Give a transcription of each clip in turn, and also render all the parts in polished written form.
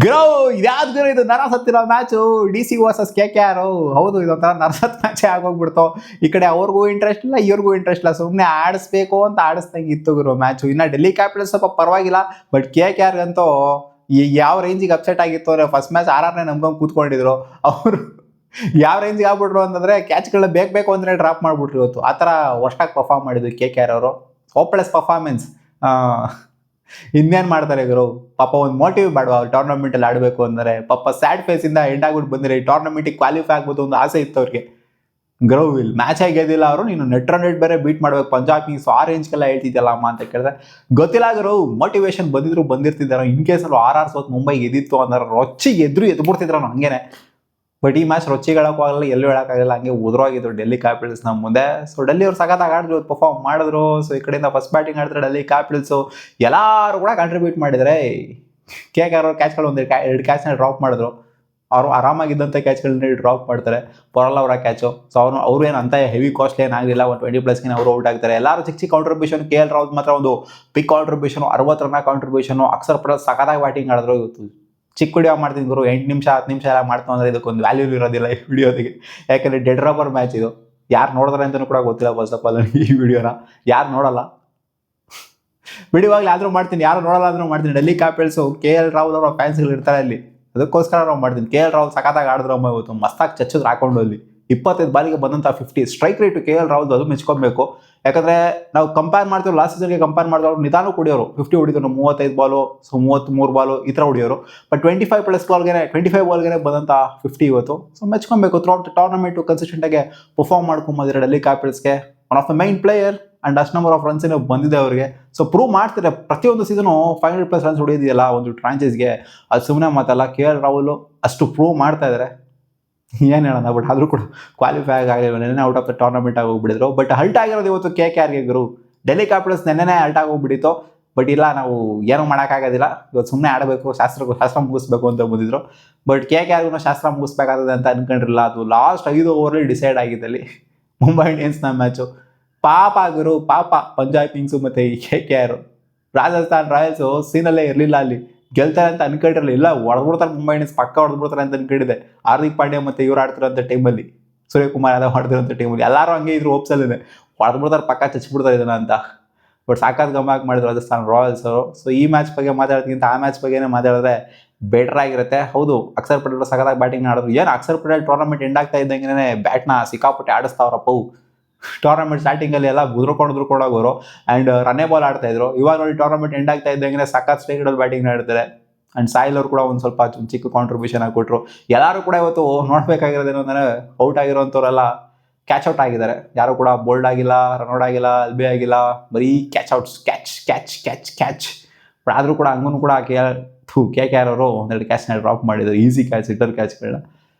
Grow ಇದ್ಯಾವ್ದು ಗುರು ಇದು ನರ ಸತ್ತಿರೋ match DC versus KKR. ಹೌದು, ಇದೊಂಥರ ನರಸತ್ ಮ್ಯಾಚೇ ಆಗೋಗ್ಬಿಡ್ತು. ಈ ಕಡೆ ಅವ್ರಿಗೂ ಇಂಟ್ರೆಸ್ಟ್ ಇಲ್ಲ, ಇವ್ರಿಗೂ ಇಂಟ್ರೆಸ್ಟ್ ಇಲ್ಲ. ಸುಮ್ಮನೆ ಆಡಿಸ್ಬೇಕು ಅಂತ ಆಡಿಸ್ದಂಗೆ ಇತ್ತು ಗುರು ಮ್ಯಾಚು. ಇನ್ನು ಡೆಲ್ಲಿ ಕ್ಯಾಪಿಟಲ್ಸ್ ಸ್ವಲ್ಪ ಪರವಾಗಿಲ್ಲ, ಬಟ್ KKR ಅಂತೂ ಯಾವ ರೇಂಜಿಗೆ ಅಪ್ಸೆಟ್ ಆಗಿತ್ತು ಅಂದರೆ ಫಸ್ಟ್ ಮ್ಯಾಚ್ RRನೇ ನಂಬ್ಕೊಂಡು ಕೂತ್ಕೊಂಡಿದ್ರು. ಅವರು ಯಾವ ರೇಂಜಿಗೆ ಆಗ್ಬಿಟ್ರು ಅಂತಂದರೆ ಕ್ಯಾಚ್ಗಳನ್ನ ಬೇಕು ಅಂದರೆ ಡ್ರಾಪ್ ಮಾಡಿಬಿಟ್ರು ಇವತ್ತು. ಆ ಥರ ವರ್ಸ್ಟಾಗಿ ಪರ್ಫಾರ್ಮ್ ಮಾಡಿದ್ರು KKR ಅವರು. Hopeless performance. ಇನ್ನೇನು ಮಾಡ್ತಾರೆ ಗುರು, ಪಾಪ ಒಂದು ಮೋಟಿವ್ ಬೇಡವಾ ಟೂರ್ನಮೆಂಟಲ್ಲಿ ಆಡಬೇಕು ಅಂದರೆ? ಪಾಪ ಸ್ಯಾಡ್ ಫೇಸಿಂದ ಎಂಡ್ ಆಗ್ಬಿಟ್ಟು ಬಂದಿರಿ, ಟೂರ್ನಮೆಂಟಿಗೆ ಕ್ವಾಲಿಫೈ ಆಗ್ಬೋದು ಒಂದು ಆಸೆ ಇತ್ತು ಅವ್ರಿಗೆ. ಗ್ರೋ ಇಲ್ಲಿ ಮ್ಯಾಚ್ ಗೆದ್ದಿಲ್ಲ ಅವರು, ನೀನು ನೆಟ್ ಬೇರೆ ಬೀಟ್ ಮಾಡ್ಬೇಕು ಪಂಜಾಬ್ ಕಿಂಗ್ಸ್ ಆ ರೇಂಜ್ಗೆಲ್ಲ ಹೇಳ್ತಿದ್ದಲ್ಲ ಅಮ್ಮ ಅಂತ ಕೇಳಿದ್ರೆ ಗೊತ್ತಿಲ್ಲ ಗುರು. ಮೋಟಿವೇಶನ್ ಬಂದಿರ್ತಿದ್ದಾರೋ. ಇನ್ ಕೇಸಲ್ಲಿ RR ಸೋತ್ ಮುಂಬೈ ಗೆದ್ದಿತ್ತು ಅಂದ್ರೆ ರೊಚ್ಚಿಗೆ ಎದ್ಬಿಡ್ತಿದ್ರು ಹಂಗೇನೆ. ಬಟ್ ಈ ಮ್ಯಾಚ್ ರೊಚ್ಚಿಗೆ ಹೇಳೋಕ್ಕಾಗಲ್ಲ, ಎಲ್ಲೂ ಹೇಳೋಕ್ಕಾಗಲ್ಲ, ಹಂಗೆ ಉದ್ರೋಗಿದ್ರು ಡೆಲ್ಲಿ ಕ್ಯಾಪಿಟಲ್ಸ್ ನಮ್ಮ ಮುಂದೆ. ಸೊ ಡೆಲ್ಲಿ ಅವ್ರು ಸಖತ್ತಾಗಿ ಆಡಿದ್ರು, ಪರ್ಫಾರ್ಮ್ ಮಾಡಿದ್ರು. ಸೊ ಈ ಕಡೆಯಿಂದ ಫಸ್ಟ್ ಬ್ಯಾಟಿಂಗ್ ಆಡಿದ್ರೆ ಡೆಲ್ಲಿ ಕ್ಯಾಪಿಟಲ್ಸು ಎಲ್ಲರೂ ಕೂಡ ಕಾಂಟ್ರಿಬ್ಯೂಟ್ ಮಾಡಿದರೆ. KKR ಅವ್ರು ಕ್ಯಾಚ್ಗಳು ಎರಡು ಕ್ಯಾಚ್ನ ಡ್ರಾಪ್ ಮಾಡಿದ್ರು. ಅವರು ಆರಾಮಾಗಿದ್ದಂಥ ಕ್ಯಾಚ್ಗಳನ್ನ ಡ್ರಾಪ್ ಮಾಡ್ತಾರೆ. ಪೊರಲ್ ಅವರ ಕ್ಯಾಚು. ಸೊ ಅವರು ಏನು ಅಂತ ಹೆವಿ ಕಾಸ್ಟ್ಲಿ ಏನಾಗಲಿಲ್ಲ, 120+ ಅವರು ಔಟ್ ಆಗ್ತಾರೆ. ಎಲ್ಲರೂ ಚಿಕ್ಕ ಕಾಂಟ್ರಿಬ್ಯೂಷನ್. KL ರಾಹುಲ್ ಮಾತ್ರ ಒಂದು big contribution, 60 run contribution. Akshar Patel ಸಖತ್ತಾಗಿ ಬ್ಯಾಟಿಂಗ್ ಆಡಿದ್ರು ಇವತ್ತು. ಚಿಕ್ಕ ವಿಡಿಯೋ ಮಾಡ್ತೀನಿ ಗುರು, 8 ನಿಮಿಷ 10 ನಿಮಿಷ ಎಲ್ಲ ಮಾಡ್ತಾವೆ ಅಂದರೆ ಇದಕ್ಕೊಂದು ವ್ಯಾಲ್ಯೂ ಇರೋದಿಲ್ಲ ಈ ವಿಡಿಯೋದಿಗೆ. ಯಾಕಂದರೆ ಡೆಡ್ ರಬ್ಬರ್ ಮ್ಯಾಚ್ ಇದು. ಯಾರು ನೋಡಿದ್ರೆ ಅಂತಲೂ ಕೂಡ ಗೊತ್ತಿಲ್ಲ ಫಸ್ಟ್ ಆಫ್ ಆಲ್ ಈ ವಿಡಿಯೋನ. ಯಾರು ನೋಡಲ್ಲ ವಿಡಿಯೋವಾಗಲಿ ಆದರೂ ಮಾಡ್ತೀನಿ, ಯಾರು ನೋಡಲ್ಲ ಅಂದ್ರೂ ಮಾಡ್ತೀನಿ. ಡೆಲ್ಲಿ ಕ್ಯಾಪಿಟಲ್ಸು KL ರಾಹುಲ್ ಅವರ ಫ್ಯಾನ್ಸ್ಗಳು ಇರ್ತಾರೆ ಅಲ್ಲಿ, ಅದಕ್ಕೋಸ್ಕರ ನಾವು ಮಾಡ್ತೀನಿ. KL ರಾಹುಲ್ ಸಖತ್ತಾಗಿ ಆಡಿದ್ರು ಅಮ್ಮ ಇವತ್ತು, ಮಸ್ತಾಗಿ ಚಚ್ಚಿದ್ರು ಹಾಕೊಂಡು ಅಲ್ಲಿ. 25 ಬಾಲಿಗೆ ಬಂದಂಥ 50 ಸ್ಟ್ರೈಕ್ ರೇಟು KL ರಾಹುಲ್, ಅದು ಮೆಚ್ಕೊಬೇಕು. ಯಾಕಂದರೆ ನಾವು ಕಂಪೇರ್ ಮಾಡ್ತೀವಿ ಲಾಸ್ಟ್ ಸೀಸನ್ಗೆ ಕಂಪೇರ್ ಮಾಡಿದ್ರೆ ಅವ್ರು ನಿಧಾನ ಕುಡಿಯೋರು. 50 ಹೊಡಿದ್ರು, 35 ಬಾಲು, ಸೊ 33 ಬಾಲು ಈ ಥರ ಹೊಡಿಯೋರು. ಬಟ್ 25 ಬಾಲ್ಗೆ ಬಂದಂಥ 50 ಇವತ್ತು. ಸೊ ಮೆಚ್ಕೊಬೇಕು. ಥ್ರೂಔಟ್ ಟೂರ್ನಮೆಂಟು ಕನ್ಸಿಸ್ಟೆಂಟಾಗಿ ಪರ್ಫಾರ್ಮ್ ಮಾಡ್ಕೊಂಬಂದಿದ್ದಾರೆ ಡೆಲ್ಲಿ ಕ್ಯಾಪಿಟಲ್ಸ್ಗೆ. One of the main player and ಅಷ್ಟು ನಂಬರ್ ಆಫ್ ರನ್ಸ್ ಬಂದಿದೆ ಅವರಿಗೆ. ಸೊ ಪ್ರೂವ್ ಮಾಡ್ತಾರೆ. ಪ್ರತಿಯೊಂದು ಸೀಸನು 500+ ರನ್ಸ್ ಹೊಡೆಯೋದಿದೆಯಲ್ಲ ಒಂದು ಫ್ರಾಂಚೈಸ್ಗೆ, ಅದು ಸುಮ್ಮನೆ ಮಾತಲ್ಲ. KL ರಾಹುಲ್ ಅಷ್ಟು ಪ್ರೂವ್ ಮಾಡ್ತಾ ಇದ್ದಾರೆ, ಏನು ಹೇಳೋಣ. ಬಟ್ ಆದರೂ ಕೂಡ ಕ್ವಾಲಿಫೈ ಆಗಲಿಲ್ಲ, ನೆನ್ನೆ ಔಟ್ ಆಫ್ ದ ಟೂರ್ನಮೆಂಟ್ ಆಗಿ ಹೋಗ್ಬಿಟ್ಟಿದ್ರು. ಬಟ್ ಹಲ್ಟ್ ಆಗಿರೋದು ಇವತ್ತು KKRಗೆ ಗುರು. ಡೆಲ್ಲಿ ಕ್ಯಾಪಿಟಲ್ಸ್ ನೆನ್ನೆ ಹಲ್ಟ್ ಆಗೋಗ್ಬಿಟ್ಟಿತ್ತು. ಬಟ್ ಇಲ್ಲ, ನಾವು ಏನೂ ಮಾಡೋಕ್ಕಾಗೋದಿಲ್ಲ, ಇವತ್ತು ಸುಮ್ಮನೆ ಆಡಬೇಕು, ಶಾಸ್ತ್ರ ಮುಗಿಸ್ಬೇಕು ಅಂತ ಬಂದಿದ್ರು. ಬಟ್ KKRಗೂ ಶಾಸ್ತ್ರ ಮುಗಿಸ್ಬೇಕಾಗ್ತದೆ ಅಂತ ಅನ್ಕೊಂಡಿರಲಿಲ್ಲ. ಅದು ಲಾಸ್ಟ್ 5 ಓವರಲ್ಲಿ ಡಿಸೈಡ್ ಆಗಿದೆ ಅಲ್ಲಿ ಮುಂಬೈ ಇಂಡಿಯನ್ಸ್ನ ಮ್ಯಾಚು. ಪಾಪ ಗುರು, ಪಾಪ ಪಂಜಾಬ್ ಕಿಂಗ್ಸು ಮತ್ತು ಈ KKR. ರಾಜಸ್ಥಾನ್ ರಾಯಲ್ಸು ಸೀನಲ್ಲೇ ಇರಲಿಲ್ಲ ಅಲ್ಲಿ. ಗೆಲ್ತಾರೆ ಅಂತ ಅನ್ಕೊಂಡಿರಲಿಲ್ಲ. ಇಲ್ಲ, ಹೊಡೆದ್ಬಿಡ್ತಾರೆ ಮುಂಬೈ ಇಂಡಿಯನ್ಸ್, ಪಕ್ಕ ಹೊಡೆದ್ಬಿಡ್ತಾರೆ ಅಂತ ಅನ್ಕೊಂಡಿದ್ದೆ. ಹಾರ್ದಿಕ್ ಪಾಂಡ್ಯ ಮತ್ತು ಇವ್ರು ಆಡ್ತಿರೋಂಥ ಟೈಮಲ್ಲಿ, ಸೂರ್ಯಕುಮಾರ್ ಯಾದವ್ ಆಡ್ತಿರೋಂಥ ಟೈಮಲ್ಲಿ ಎಲ್ಲರೂ ಹಂಗೆ ಇದ್ರು ಹೋಪ್ಸಲ್ಲಿದೆ, ಹೊಡೆದ್ಬಿಡ್ತಾರೆ, ಪಕ್ಕ ಚಚ್ಚಿಬಿಡ್ತಾರೆ ಇದನ್ನ ಅಂತ. ಬಟ್ ಸಾಕಾದ ಗಮನ ಮಾಡಿದ್ರು ರಾಜಸ್ಥಾನ್ ರಾಯಲ್ಸ್ ಅವರು. ಸೊ ಈ ಮ್ಯಾಚ್ ಬಗ್ಗೆ ಮಾತಾಡೋದಕ್ಕಿಂತ ಆ ಮ್ಯಾಚ್ ಬಗ್ಗೆನೇ ಮಾತಾಡಿದ್ರೆ ಬೆಟರ್ ಆಗಿರುತ್ತೆ. ಹೌದು, ಅಕ್ಷರ್ ಪಟೇಲ್ ಸಖತ್ತಾಗಿ ಬ್ಯಾಟಿಂಗ್ ಆಡಿದ್ರು. ಏನು ಅಕ್ಷರ್ ಪಟೇಲ್ ಟೂರ್ನಮೆಂಟ್ ಎಂಡ್ ಆಗ್ತಾ ಇದ್ದಂಗೆ ಬ್ಯಾಟ್ನ ಸಿಕ್ಕಾಪಟ್ಟೆ ಆಡಿಸ್ತಾವ್ರಪ್ಪವು. ಟೂರ್ನಮೆಂಟ್ ಸ್ಟಾರ್ಟಿಂಗಲ್ಲಿ ಎಲ್ಲ ಹೋಗೋರು ಆ್ಯಂಡ್ ರನ್ನೇ ಬಾಲ್ ಆಡ್ತಾಯಿದ್ರು. ಇವಾಗ ನೋಡಿ ಟೂರ್ನಮೆಂಟ್ ಎಂಡ್ ಆಗ್ತಾ ಇದ್ದಂಗೆ ಸಖತ್ ಸ್ಟ್ರೈಕ್ಗಳಲ್ಲಿ ಬ್ಯಾಟಿಂಗ್ ಆಡ್ತಾರೆ. ಆ್ಯಂಡ್ ಸಾಯಿಲ್ ಅವರು ಕೂಡ ಒಂದು ಸ್ವಲ್ಪ ಚಿಕ್ಕ ಕಾಂಟ್ರಿಬ್ಯೂಷನ್ ಆಗಿಕೊಟ್ರು. ಎಲ್ಲರೂ ಕೂಡ ಇವತ್ತು ನೋಡಬೇಕಾಗಿರೋದೇನು ಅಂದರೆ ಔಟ್ ಆಗಿರೋಂಥವ್ರೆಲ್ಲ ಕ್ಯಾಚ್ ಔಟ್ ಆಗಿದ್ದಾರೆ. ಯಾರು ಕೂಡ ಬೋಲ್ಡ್ ಆಗಿಲ್ಲ, ರನ್ಔಟ್ ಆಗಿಲ್ಲ, LB ಆಗಿಲ್ಲ, ಬರೀ ಕ್ಯಾಚ್ ಔಟ್ಸ್, ಕ್ಯಾಚ್. ಬಟ್ ಆದರೂ ಕೂಡ ಹಂಗೂ ಕೂಡ KKR ಅವರು 2 ಕ್ಯಾಚ್ನ ಡ್ರಾಪ್ ಮಾಡಿದ್ರು, ಈಸಿ ಕ್ಯಾಚ್, ಹಿಟ್ಟರ್ ಕ್ಯಾಚ್ಗಳನ್ನ.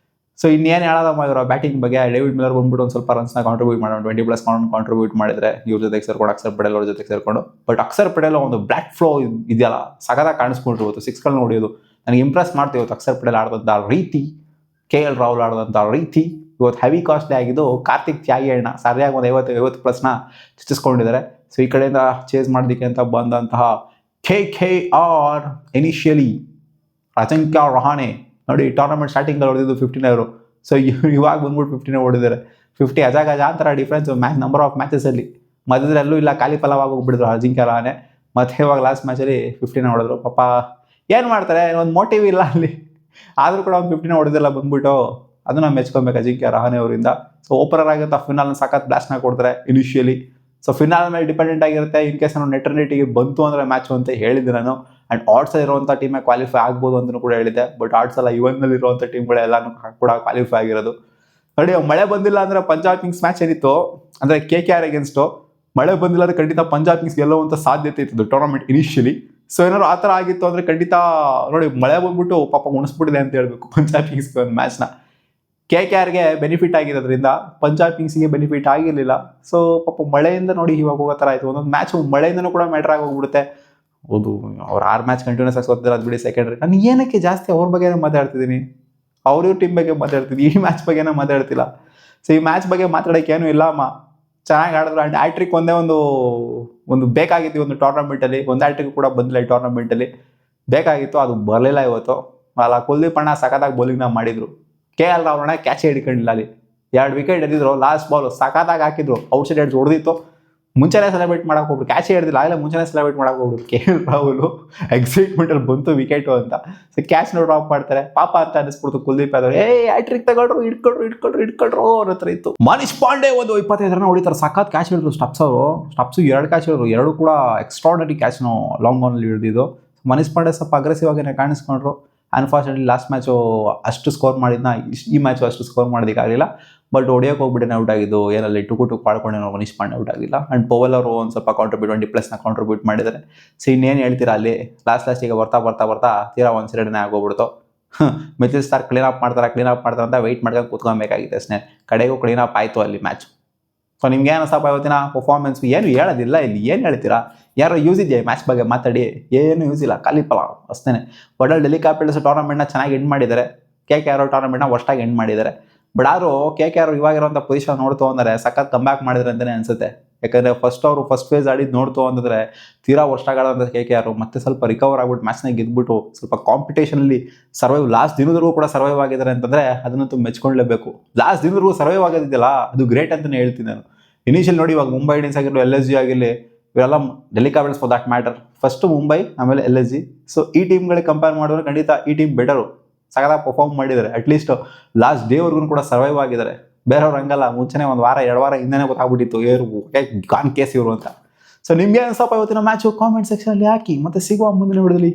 ಸೊ ಇನ್ನೇನು ಹೇಳೋದಮ್ಮ ಇವರ ಬ್ಯಾಟಿಂಗ್ ಬಗ್ಗೆ. ಡೇವಿಡ್ ಮಿಲ್ಲರ್ ಬಂದ್ಬಿಟ್ಟು ಒಂದು ಸ್ವಲ್ಪ ರನ್ಸ್ನ ಕಾಂಟ್ರಿಬ್ಯೂಟ್ ಮಾಡೋಣ, 20+ ಕಾಂಟ್ರಿಬ್ಯೂಟ್ ಮಾಡಿದರೆ ಇವ್ರ ಜೊತೆಗೆ ಸೇರ್ಕೊಂಡು ಅಕ್ಷರ್ ಪಟೇಲ್ ಅವ್ರ ಜೊತೆಗೆ ಸೇರ್ಕೊಂಡು. ಬಟ್ ಅಕ್ಷರ್ ಪಟೇಲ್ ಒಂದು ಬ್ಲ್ಯಾಕ್ ಫ್ಲೋ ಇದೆಯಲ್ಲ, ಸಖತ್ತಾಗಿ ಕಾಣಿಸ್ಕೊಂಡ್ರು ಇವತ್ತು. 6ಗಳನ್ನ ಹೊಡೆಯೋದು ನನಗೆ ಇಂಪ್ರೆಸ್ ಮಾಡ್ತೀವಿ ಇವತ್ತು. ಅಕ್ಷರ್ ಪಟೇಲ್ ಆಡಿದಂಥ ರೀತಿ, KL ರಾಹುಲ್ ಆಡಿದಂಥ ರೀತಿ ಇವತ್ತು ಹೆವಿ ಕಾಸ್ಟ್ಲಿ ಆಗಿದ್ದು. ಕಾರ್ತಿಕ್ ತ್ಯಾಗಿ ಅಣ್ಣ ಸರಿಯಾಗಿ ಒಂದು 50+ನ ಚರ್ಚಿಸ್ಕೊಂಡಿದ್ದಾರೆ. ಸೊ ಈ ಕಡೆಯಿಂದ ಚೇಸ್ ಮಾಡೋದಕ್ಕೆ ಅಂತ ಬಂದಂತಹ KKR ಇನಿಷಿಯಲಿ ಅಜಿಂಕ್ಯ ರಹಾನೆ ನೋಡಿ ಟೂರ್ನಮೆಂಟ್ ಸ್ಟಾರ್ಟಿಂಗಲ್ಲಿ ಹೊಡೆದಿದ್ದು 15 ಅವರು. ಸೊ ಇವಾಗ ಬಂದ್ಬಿಟ್ಟು 15 ಹೊಡೆದಿದ್ದಾರೆ. 50 ಅಜಾಗಜಾಂತರ ಡಿಫ್ರೆನ್ಸ್ ಮ್ಯಾಚ್ ನಂಬರ್ ಆಫ್ ಮ್ಯಾಚಸಲ್ಲಿ. ಮಧ್ಯದಲ್ಲೂ ಇಲ್ಲ, ಖಾಲಿ ಫಲವಾಗಿ ಹೋಗ್ಬಿಟ್ಟಿದ್ರು ಅಜಿಂಕ್ಯ ರಹಾನೆ. ಮತ್ತು ಇವಾಗ ಲಾಸ್ಟ್ ಮ್ಯಾಚಲ್ಲಿ 15 ಹೊಡೆದ್ರು. ಪಾಪ ಏನು ಮಾಡ್ತಾರೆ, ಒಂದು ಮೋಟಿವ್ ಇಲ್ಲ ಅಲ್ಲಿ. ಆದರೂ ಕೂಡ ಒಂದು 15 ಹೊಡೆದಿಲ್ಲ ಬಂದ್ಬಿಟ್ಟು. ಅದು ನಾವು ಮೆಚ್ಕೊಬೇಕು ಅಜಿಂಕ್ಯ ರಹಾನೆ ಅವರಿಂದ. ಸೊ ಓಪನರ್ ಆಗಿರುತ್ತೆ, ಫಿನಾಲ್ನ ಸಖತ್ ಬ್ಲಾಸ್ಟ್ನ ಕೊಡ್ತಾರೆ ಇನಿಷಿಯಲಿ. ಸೊ ಫಿನಾಲ್ ಮೇಲೆ ಡಿಪೆಂಡೆಂಟ್ ಆಗಿರುತ್ತೆ. ಇನ್ ಕೇಸ್ ನಾವು ನೆಟ್ ರೇಟಿಗೆ ಬಂತು ಅಂದರೆ ಮ್ಯಾಚು ಅಂತ ಹೇಳಿದ್ದೆ ನಾನು. ಆ್ಯಂಡ್ ಆರ್ಡ್ಸಲ್ಲಿ ಇರುವಂಥ ಟೀಮೇ ಕ್ವಾಲಿಫೈ ಆಗ್ಬೋದು ಅಂತಲೂ ಕೂಡ ಹೇಳಿದ್ದೆ. ಬಟ್ ಆರ್ಡ್ಸಲ್ಲ ಇವನ್ನಲ್ಲಿ ಇರುವಂಥ ಟೀಮ್ಗಳೆಲ್ಲನೂ ಕೂಡ ಕ್ವಾಲಿಫೈ ಆಗಿರೋದು. ನೋಡಿ, ಮಳೆ ಬಂದಿಲ್ಲ ಅಂದರೆ ಪಂಜಾಬ್ ಕಿಂಗ್ಸ್ ಮ್ಯಾಚ್ ಏನಿತ್ತು ಅಂದರೆ KKR ಅಗೇನ್ಸ್ಟು, ಮಳೆ ಬಂದಿಲ್ಲ ಅಂದರೆ ಖಂಡಿತ ಪಂಜಾಬ್ ಕಿಂಗ್ಸ್ ಗೆಲ್ಲುವಂಥ ಸಾಧ್ಯತೆ ಇತ್ತು ಟೂರ್ನಮೆಂಟ್ ಇನಿಷಿಯಲಿ. ಸೊ ಏನಾದ್ರು ಆ ಥರ ಆಗಿತ್ತು ಅಂದರೆ ಖಂಡಿತ ನೋಡಿ ಮಳೆ ಬಂದ್ಬಿಟ್ಟು ಪಾಪ ಉಣಿಸ್ಬಿಟ್ಟಿದೆ ಅಂತ ಹೇಳ್ಬೇಕು ಪಂಜಾಬ್ ಕಿಂಗ್ಸ್ಗೆ ಒಂದು ಮ್ಯಾಚ್ನ. KKRಗೆ ಬೆನಿಫಿಟ್ ಆಗಿರೋದ್ರಿಂದ ಪಂಜಾಬ್ ಕಿಂಗ್ಸಿಗೆ ಬೆನಿಫಿಟ್ ಆಗಿರಲಿಲ್ಲ. ಸೊ ಪಾಪ ಮಳೆಯಿಂದ ನೋಡಿ ಇವಾಗ ಹೋಗೋ ಥರ ಆಯಿತು. ಒಂದೊಂದು ಮ್ಯಾಚು ಮಳೆಯಿಂದನೂ ಕೂಡ ಮ್ಯಾಟ್ರ್ ಆಗಿ ಹೋಗ್ಬಿಡುತ್ತೆ. ಹೌದು, ಅವ್ರು 6 ಮ್ಯಾಚ್ ಕಂಟಿನ್ಯೂಸ್ ಆಗಿ ಸೋತಿದ್ದಾರೆ, ಅದು ಬಿಡಿ ಸೆಕೆಂಡ್ರಿ. ನಾನು ಏನಕ್ಕೆ ಜಾಸ್ತಿ ಅವ್ರ ಬಗ್ಗೆನೇ ಮಾತಾಡ್ತಿದ್ದೀನಿ, ಅವ್ರ ಟೀಮ್ ಬಗ್ಗೆ ಮಾತಾಡ್ತಿದ್ದೀನಿ, ಈ ಮ್ಯಾಚ್ ಬಗ್ಗೆನೇ ಮಾತಾಡ್ತಿಲ್ಲ. ಸೊ ಈ ಮ್ಯಾಚ್ ಬಗ್ಗೆ ಮಾತಾಡೋಕ್ಕೆ ಏನೂ ಇಲ್ಲ ಅಮ್ಮ. ಚೆನ್ನಾಗಿ ಆಡಿದ್ರು. ಆ್ಯಂಡ್ ಹ್ಯಾಟ್ರಿಕ್ ಒಂದೇ ಒಂದು ಬೇಕಾಗಿತ್ತು ಒಂದು ಟೂರ್ನಮೆಂಟಲ್ಲಿ. ಒಂದು ಹ್ಯಾಟ್ರಿಕ್ ಕೂಡ ಬಂದಿಲ್ಲ ಈ ಟೂರ್ನಮೆಂಟಲ್ಲಿ. ಬೇಕಾಗಿತ್ತು, ಅದು ಬರಲಿಲ್ಲ ಇವತ್ತು. ಅಲ್ಲ ಕುಲ್ದೀಪ್ ಅಣ್ಣ ಸಖತ್ತಾಗಿ ಬೌಲಿಂಗ್ನ ಮಾಡಿದ್ರು. KL ರಾಹುಲ್ ಅಣ್ಣ ಕ್ಯಾಚೇ ಹಿಡ್ಕೊಂಡಿಲ್ಲ ಅಲ್ಲಿ. 2 ವಿಕೆಟ್ ಎದ್ದಿದ್ರು, ಲಾಸ್ಟ್ ಬಾಲ್ ಸಖತ್ತಾಗಿ ಹಾಕಿದ್ರು, ಔಟ್ಸೈಡ್ ಎಡ್ಜ್ ಹೊಡೆದಿತ್ತು, ಮುಂಚೆನೇ ಸೆಲೆಬ್ರೇಟ್ ಮಾಡಕ್ಕೆ ಹೋಗ್ಬಿಟ್ಟು, ಕ್ಯಾಚೇ ಹಿಡಿದಿಲ್ಲ ಆಗಲೇ ಮುಂಚೆನೇ ಸೆಲೆಬ್ರೇಟ್ ಮಾಡಕ್ಕೆ ಹೋಗ್ಬಿಟ್ಟು KL ರಾಹುಲ್ ಎಕ್ಸೈಟ್ಮೆಂಟಲ್ಲಿ ಬಂತು ವಿಕೆಟು ಅಂತ. ಸೊ ಕ್ಯಾಚ್ನ ಡ್ರಾಪ್ ಮಾಡ್ತಾರೆ, ಪಾಪ ಅಂತ ಅನಿಸ್ಬಿಡ್ತು ಕುಲ್ದೀಪ್ ಯಾದವ್. ಹ್ಯಾಟ್ರಿಕ್ ತಗೊಂಡ್ರು, ಇಟ್ಕೊಳ್ರು ಅವ್ರ ಹತ್ರ ಇತ್ತು. ಮನೀಶ್ ಪಾಂಡೆ ಒಂದು 25 ರನ್ ಹೊಡಿತಾರೆ, ಸಖತ್ ಕ್ಯಾಚ್ ಹಿಡಿದ್ರು ಸ್ಟಪ್ಸು 2 ಕ್ಯಾಚ್ ಹಿಡಿದ್ರು, 2 ಕೂಡ ಎಕ್ಸ್ಟ್ರಾರ್ಡನರಿ ಕ್ಯಾಚ್ನು ಲಾಂಗ್ ಆನಲ್ಲಿ ಹಿಡಿದಿದ್ದು. ಮನೀಶ್ ಪಾಂಡೆ ಸ್ವಲ್ಪ ಅಗ್ರೆಸಿವ್ ಆಗಿನೇ ಕಾಣಿಸ್ಕೊಂಡ್ರು. ಅನ್ಫಾರ್ಚುನೇಟ್ಲಿ ಲಾಸ್ಟ್ ಮ್ಯಾಚು ಅಷ್ಟು ಸ್ಕೋರ್ ಮಾಡಿದ್ನ ಈ ಮ್ಯಾಚು ಅಷ್ಟು ಸ್ಕೋರ್ ಮಾಡೋದಕ್ಕಾಗಲಿಲ್ಲ. ಬಟ್ ಹೊಡಿಯೋಕೆ ಹೋಗ್ಬಿಟ್ಟೆ ಔಟ್ ಆಗಿದ್ದು, ಏನಲ್ಲಿ ಟುಕು ಮಾಡ್ಕೊಂಡೇನೋ ಮನೀಶ್ ಪಾಂಡೆ ಔಟ್ ಆಗಿಲ್ಲ. ಆ್ಯಂಡ್ ಪವಲ್ ಅವರು ಒಂದು ಸ್ವಲ್ಪ 20+ ಕಾಂಟ್ರಿಬ್ಯೂಟ್ ಮಾಡಿದ್ದಾರೆ. ಸೊ ಇನ್ನೇನು ಹೇಳ್ತೀರಾ, ಅಲ್ಲಿ ಲಾಸ್ಟಿಗೆ ಬರ್ತಾ ತೀರಾ ಒಂದು ಸೈಡನ್ನೇ ಆಗೋಗ್ಬಿಡ್ತು. ಮಿಚೆಲ್ ಸ್ಟಾರ್ಕ್ ಕ್ಲೀನ್ ಅಪ್ ಮಾಡ್ತಾರೆ ಅಂತ ವೆಯ್ಟ್ ಮಾಡ್ಕೊಂಡು ಕೂತ್ಕೊಬೇಕಾಗಿತ್ತು ಅಷ್ಟೇ. ಕಡೆಗೂ ಕ್ಲೀನ್ ಅಪ್ ಆಯಿತು ಅಲ್ಲಿ ಮ್ಯಾಚ್. ಸೊ ನಿಮ್ಗೆ ಏನು ಅನ್ಸಪ್ಪ ಇವತ್ತಿನ ಪರ್ಫಾರ್ಮೆನ್ಸ್? ಏನು ಹೇಳೋದಿಲ್ಲ ಇಲ್ಲಿ, ಏನು ಹೇಳ್ತೀರಾ? ಯಾರೋ ಯೂಸ್ ಇದೆಯಾ ಮ್ಯಾಚ್ ಬಗ್ಗೆ ಮಾತಾಡಿ? ಏನು ಯೂಸ್ ಇಲ್ಲ, ಖಾಲಿ ಫಲ ಅಷ್ಟೇ. ಒಳ್ಳೆ ಡೆಲ್ಲಿ ಕ್ಯಾಪಿಟಲ್ಸ್ ಟೂರ್ನಮೆಂಟ್ನ ಚೆನ್ನಾಗಿ ಎಂಡ್ ಮಾಡಿದ್ದಾರೆ, KKR ಟೂರ್ನಮೆಂಟ್ನ ವರ್ಷಾಗಿ ಎಂಡ್ ಮಾಡಿದ್ದಾರೆ. ಬಟ್ ಆದರೂ KKR ಇವಾಗಿರೋಂಥ ಪೊಸಿಷನ್ ನೋಡ್ತು ಅಂದರೆ ಸಖತ್ ಕಮ್ಬ್ಯಾಕ್ ಮಾಡಿದ್ರೆ ಅಂತಲೇ ಅನಿಸುತ್ತೆ. ಯಾಕಂದರೆ ಫಸ್ಟ್ ಫೇಸ್ ಆಡಿದ್ದು ನೋಡ್ತು ಅಂತಂದರೆ ತೀರಾ ವರ್ಷಗಳಂತ KKR ಮತ್ತೆ ಸ್ವಲ್ಪ ರಿಕವರ್ ಆಗ್ಬಿಟ್ಟು ಮ್ಯಾಚ್ನಾಗ ಗೆದ್ಬಿಟ್ಟು ಸ್ವಲ್ಪ ಕಾಂಪಿಟೇಷನಲ್ಲಿ ಸರ್ವೈವ್ ಲಾಸ್ಟ್ ದಿನದವರೆಗೂ ಕೂಡ ಸರ್ವೈವ್ ಆಗಿದ್ದಾರೆ ಅಂತಂದರೆ ಅದನ್ನಂತೂ ಮೆಚ್ಕೊಳ್ಳೇಬೇಕು. ಲಾಸ್ಟ್ ದಿನದವರೆಗೂ ಸರ್ವೈವ್ ಆಗೋದಿದೆಯಲ್ಲ, ಅದು ಗ್ರೇಟ್ ಅಂತಲೇ ಹೇಳ್ತೀನಿ ನಾನು. ಇನಿಷಿಯಲ್ ನೋಡಿ, ಇವಾಗ ಮುಂಬೈ ಇಂಡಿಯನ್ಸ್ ಆಗಿರಲಿ, LSG ಆಗಿರಲಿ, ಇವೆಲ್ಲ Delhi capitals for that matter. First Mumbai, ಆಮೇಲೆ LSG. ಸೊ ಈ ಟೀಮ್ಗಳಿಗೆ ಕಂಪೇರ್ ಮಾಡಿದ್ರೆ ಖಂಡಿತ ಈ ಟೀಮ್ ಬೆಟರು, ಸಖತ್ತಾಗಿ ಪರ್ಫಾರ್ಮ್ ಮಾಡಿದ್ದಾರೆ. ಅಟ್ಲೀಸ್ಟ್ ಲಾಸ್ಟ್ ಡೇವರೆಗೂ ಕೂಡ ಸರ್ವೈವ್ ಆಗಿದ್ದಾರೆ. ಬೇರೆಯವ್ರು ಹಂಗಲ್ಲ, ಮುಂಚೆನೇ 1 ವಾರ 2 ವಾರ ಹಿಂದೆನೇ ಗೊತ್ತಾಗ್ಬಿಟ್ಟಿತ್ತು ಗಾನ್ ಕೇಸ್ ಇವರು ಅಂತ. ಸೊ ನಿಮ್ಗೆ ಅನ್ಸಪ್ಪ ಇವತ್ತಿನ ಮ್ಯಾಚು? ಕಾಮೆಂಟ್ ಸೆಕ್ಷನಲ್ಲಿ ಹಾಕಿ. ಮತ್ತೆ ಸಿಗುವ ಮುಂದಿನ ವಿಡಿಯೋದಲ್ಲಿ.